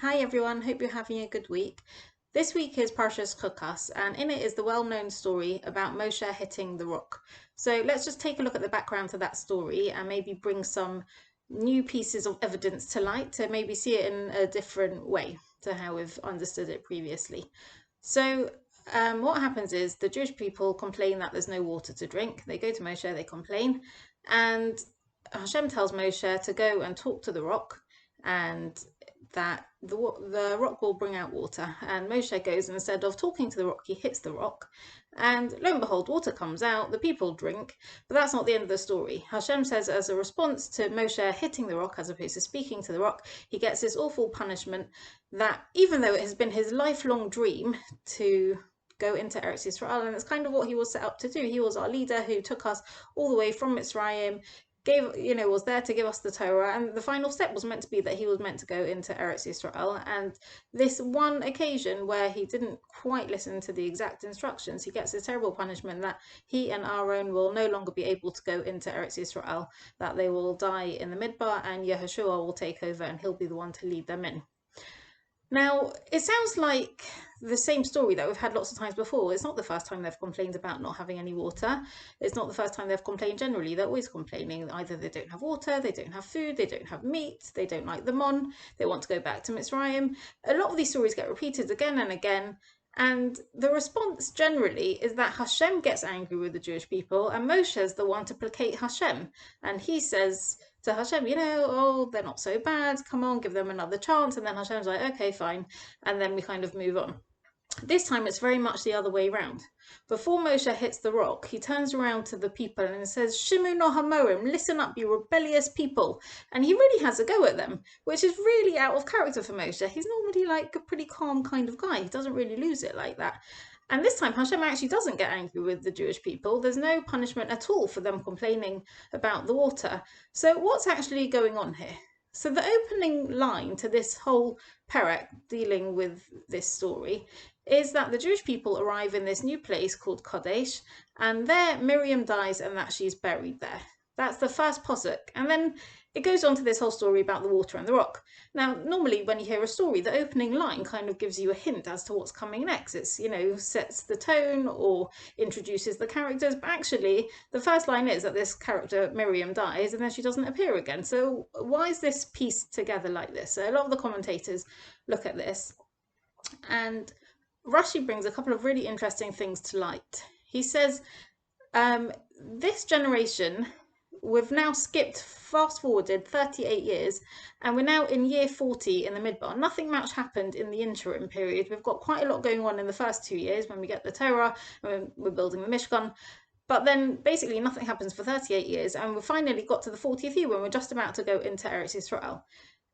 Hi everyone, hope you're having a good week. This week is Parshas Chukas, and in it is the well-known story about Moshe hitting the rock. So let's just take a look at the background to that story and maybe bring some new pieces of evidence to light to maybe see it in a different way to how we've understood it previously. So what happens is the Jewish people complain that there's no water to drink. They go to Moshe, they complain, and Hashem tells Moshe to go and talk to the rock, and that the rock will bring out water. And Moshe goes, and instead of talking to the rock, he hits the rock, and lo and behold, water comes out, the people drink. But that's not the end of the story. Hashem says, as a response to Moshe hitting the rock as opposed to speaking to the rock, he gets this awful punishment that, even though it has been his lifelong dream to go into Eretz Yisrael, and it's kind of what he was set up to do. He was our leader who took us all the way from Mitzrayim, was there to give us the Torah, and the final step was meant to be that he was meant to go into Eretz Yisrael. And this one occasion where he didn't quite listen to the exact instructions, he gets this terrible punishment that he and Aaron will no longer be able to go into Eretz Yisrael, that they will die in the Midbar, and Yehoshua will take over and he'll be the one to lead them in. Now, it sounds like the same story that we've had lots of times before. It's not the first time they've complained about not having any water. It's not the first time they've complained generally. They're always complaining. Either they don't have water, they don't have food, they don't have meat, they don't like the mon, they want to go back to Mitzrayim. A lot of these stories get repeated again and again. And the response generally is that Hashem gets angry with the Jewish people, and Moshe is the one to placate Hashem. And he says to Hashem, oh, they're not so bad, come on, give them another chance. And then Hashem's like, okay, fine. And then we kind of move on. This time it's very much the other way around. Before Moshe hits the rock, he turns around to the people and says, Shimu no hamorim, listen up, you rebellious people. And he really has a go at them, which is really out of character for Moshe. He's normally like a pretty calm kind of guy. He doesn't really lose it like that. And this time Hashem actually doesn't get angry with the Jewish people. There's no punishment at all for them complaining about the water. So what's actually going on here? So the opening line to this whole perek dealing with this story is that the Jewish people arrive in this new place called Kadesh, and there Miriam dies and that she's buried there. That's the first posuk. And then it goes on to this whole story about the water and the rock. Now, normally when you hear a story, the opening line kind of gives you a hint as to what's coming next. It's, sets the tone or introduces the characters. But actually, the first line is that this character, Miriam, dies and then she doesn't appear again. So why is this pieced together like this? So a lot of the commentators look at this, and Rashi brings a couple of really interesting things to light. He says, this generation, we've now fast forwarded 38 years, and we're now in year 40 in the Midbar. Nothing much happened in the interim period. We've got quite a lot going on in the first 2 years when we get the Torah, and we're building the Mishkan. But then basically nothing happens for 38 years, and we finally got to the 40th year when we're just about to go into Eretz Yisrael.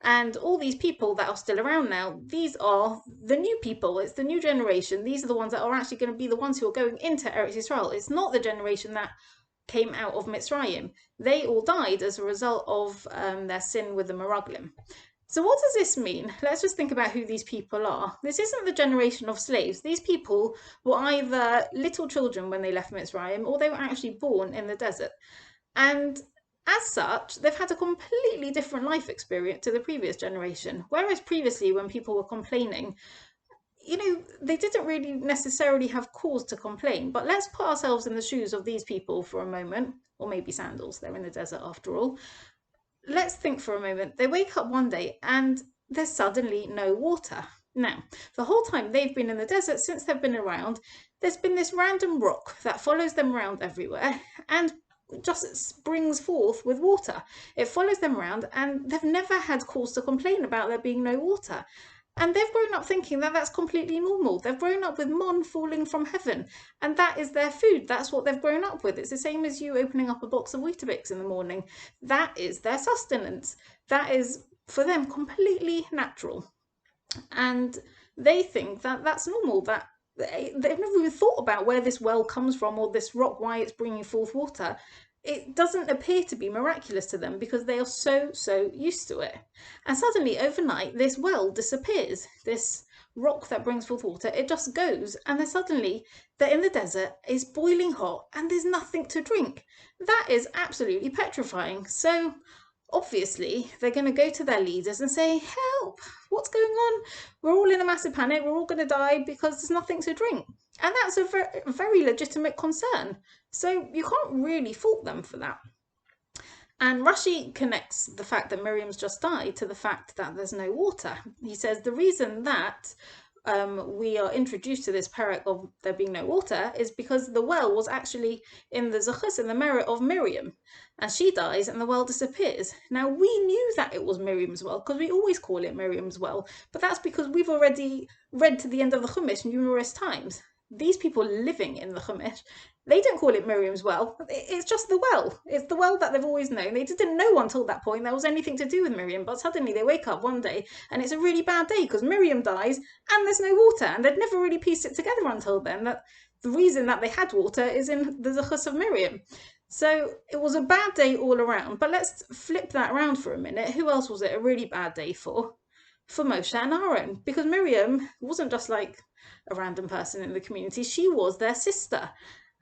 And all these people that are still around now, these are the new people. It's the new generation. These are the ones that are actually going to be the ones who are going into Eretz Yisrael. It's not the generation that came out of Mitzrayim. They all died as a result of their sin with the Meraglim. So what does this mean? Let's just think about who these people are. This isn't the generation of slaves. These people were either little children when they left Mitzrayim, or they were actually born in the desert. And as such, they've had a completely different life experience to the previous generation. Whereas previously, when people were complaining, they didn't really necessarily have cause to complain. But let's put ourselves in the shoes of these people for a moment, or maybe sandals, they're in the desert after all. Let's think for a moment. They wake up one day and there's suddenly no water. Now, the whole time they've been in the desert, since they've been around, there's been this random rock that follows them around everywhere and just springs forth with water. It follows them around, and they've never had cause to complain about there being no water. And they've grown up thinking that that's completely normal. They've grown up with mon falling from heaven, and that is their food. That's what they've grown up with. It's the same as you opening up a box of Weetabix in the morning. That is their sustenance. That is, for them, completely natural. And they think that that's normal, that they've never even thought about where this well comes from or this rock, why it's bringing forth water. It doesn't appear to be miraculous to them because they are so used to it. And suddenly, overnight, this well disappears. This rock that brings forth water, it just goes. And then suddenly, they're in the desert, it's boiling hot, and there's nothing to drink. That is absolutely petrifying. So obviously they're going to go to their leaders and say, help, what's going on? We're all in a massive panic, we're all going to die because there's nothing to drink. And that's a very legitimate concern. So you can't really fault them for that. And Rashi connects the fact that Miriam's just died to the fact that there's no water. He says the reason that we are introduced to this parak of there being no water is because the well was actually in the Zuchus, in the merit of Miriam, and she dies and the well disappears. Now we knew that it was Miriam's well because we always call it Miriam's well, but that's because we've already read to the end of the Chumash numerous times. These people living in the Chumash, they don't call it Miriam's well. It's just the well. It's the well that they've always known. They didn't know until that point there was anything to do with Miriam, but suddenly they wake up one day and it's a really bad day because Miriam dies and there's no water. And they'd never really pieced it together until then that the reason that they had water is in the Zuchus of Miriam. So it was a bad day all around. But let's flip that around for a minute. Who else was it a really bad day for? For Moshe and Aaron, because Miriam wasn't just like a random person in the community, she was their sister.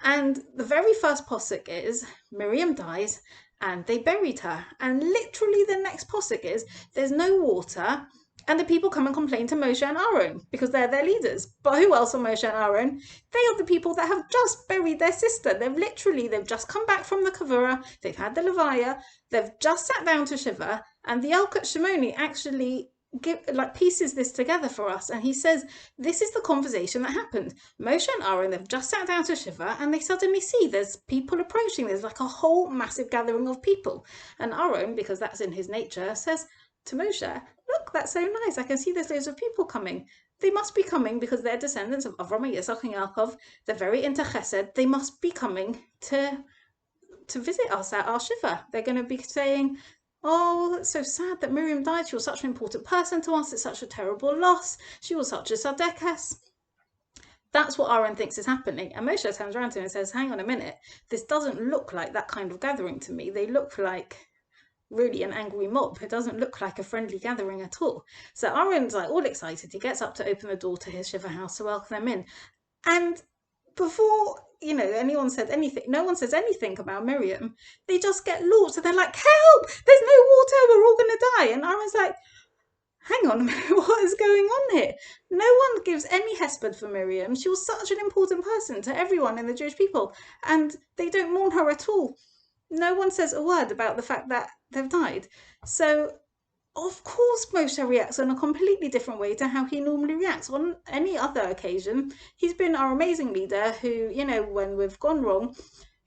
And the very first posuk is Miriam dies and they buried her. And literally the next posuk is there's no water and the people come and complain to Moshe and Aaron because they're their leaders. But who else are Moshe and Aaron? They are the people that have just buried their sister. They've just come back from the Kavura, they've had the Levaya, they've just sat down to Shiva, and the Yalkut Shimoni actually pieces this together for us, and he says this is the conversation that happened. Moshe and Aaron, they've just sat down to Shiva and they suddenly see there's people approaching. There's like a whole massive gathering of people, and Aaron, because that's in his nature, says to Moshe, look, that's so nice, I can see there's loads of people coming. They must be coming because they're descendants of Avram, Yitzchak and Yaakov. They're very into chesed. They must be coming to visit us at our Shiva. They're going to be saying, oh, it's so sad that Miriam died. She was such an important person to us. It's such a terrible loss. She was such a Sadekas. That's what Aaron thinks is happening. And Moshe turns around to him and says, hang on a minute. This doesn't look like that kind of gathering to me. They look like really an angry mob. It doesn't look like a friendly gathering at all. So Aaron's like all excited. He gets up to open the door to his Shiva house to welcome them in. And before anyone said anything, no one says anything about Miriam. They just get launched. So they're like, help, there's no water, we're all going to die. And Aaron's like, hang on a minute, what is going on here? No one gives any hesped for Miriam. She was such an important person to everyone in the Jewish people, and they don't mourn her at all. No one says a word about the fact that they've died. So of course Moshe reacts in a completely different way to how he normally reacts. On any other occasion, he's been our amazing leader who, when we've gone wrong,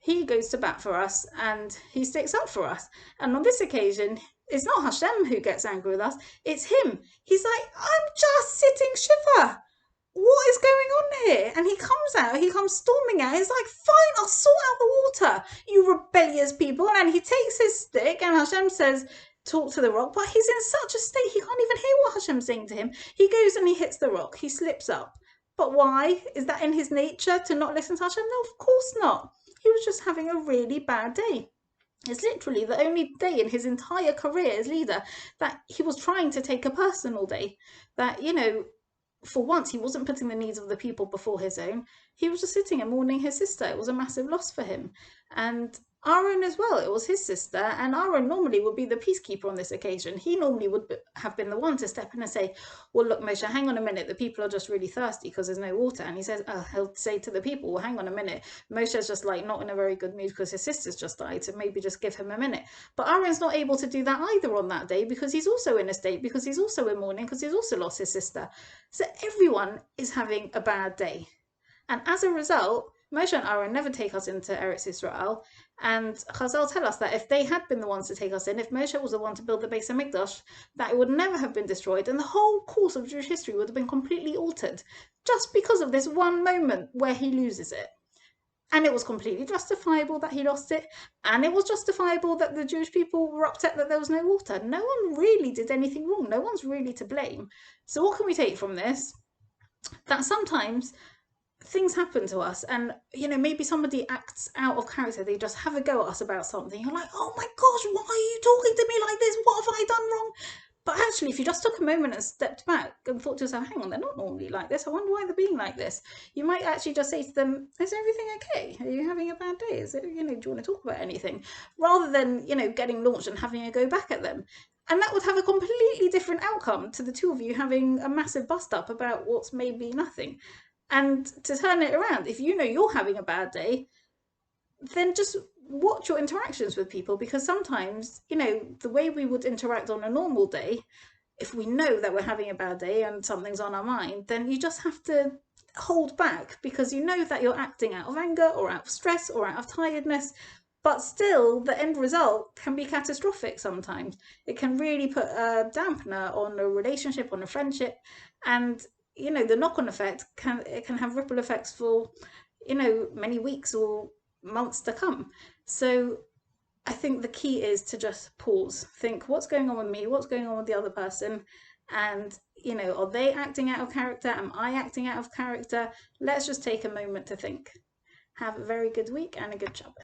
he goes to bat for us and he sticks up for us. And on this occasion, it's not Hashem who gets angry with us, it's him. He's like, I'm just sitting Shiva. What is going on here? And he comes storming out. He's like, fine, I'll sort out the water, you rebellious people. And he takes his stick and Hashem says, talk to the rock, but he's in such a state he can't even hear what Hashem's saying to him. He goes and he hits the rock, he slips up. But why? Is that in his nature to not listen to Hashem? No, of course not. He was just having a really bad day. It's literally the only day in his entire career as leader that he was trying to take a personal day. That, for once he wasn't putting the needs of the people before his own. He was just sitting and mourning his sister. It was a massive loss for him. And Aaron as well, it was his sister, and Aaron normally would be the peacekeeper on this occasion. He normally would have been the one to step in and say, well, look, Moshe, hang on a minute, the people are just really thirsty because there's no water. And he says, he'll say to the people, well, hang on a minute, Moshe's just like not in a very good mood because his sister's just died, so maybe just give him a minute. But Aaron's not able to do that either on that day because he's also in a state, because he's also in mourning, because he's also lost his sister. So everyone is having a bad day. And as a result, Moshe and Aaron never take us into Eretz Israel, and Chazal tell us that if they had been the ones to take us in, if Moshe was the one to build the Beis HaMikdash, that it would never have been destroyed, and the whole course of Jewish history would have been completely altered, just because of this one moment where he loses it. And it was completely justifiable that he lost it, and it was justifiable that the Jewish people were upset that there was no water. No one really did anything wrong. No one's really to blame. So what can we take from this? That sometimes things happen to us, and maybe somebody acts out of character. They just have a go at us about something. You're like, oh my gosh, why are you talking to me like this? What have I done wrong? But actually, if you just took a moment and stepped back and thought to yourself, hang on, they're not normally like this. I wonder why they're being like this. You might actually just say to them, is everything okay? Are you having a bad day? Is it, do you want to talk about anything? Rather than, getting launched and having a go back at them. And that would have a completely different outcome to the two of you having a massive bust up about what's maybe nothing. And to turn it around, if you know you're having a bad day, then just watch your interactions with people, because sometimes, the way we would interact on a normal day, if we know that we're having a bad day and something's on our mind, then you just have to hold back, because you know that you're acting out of anger or out of stress or out of tiredness. But still, the end result can be catastrophic sometimes. It can really put a dampener on a relationship, on a friendship. And, the knock on effect can have ripple effects for, many weeks or months to come. So I think the key is to just pause, think what's going on with me, what's going on with the other person, and are they acting out of character? Am I acting out of character? Let's just take a moment to think. Have a very good week and a good job.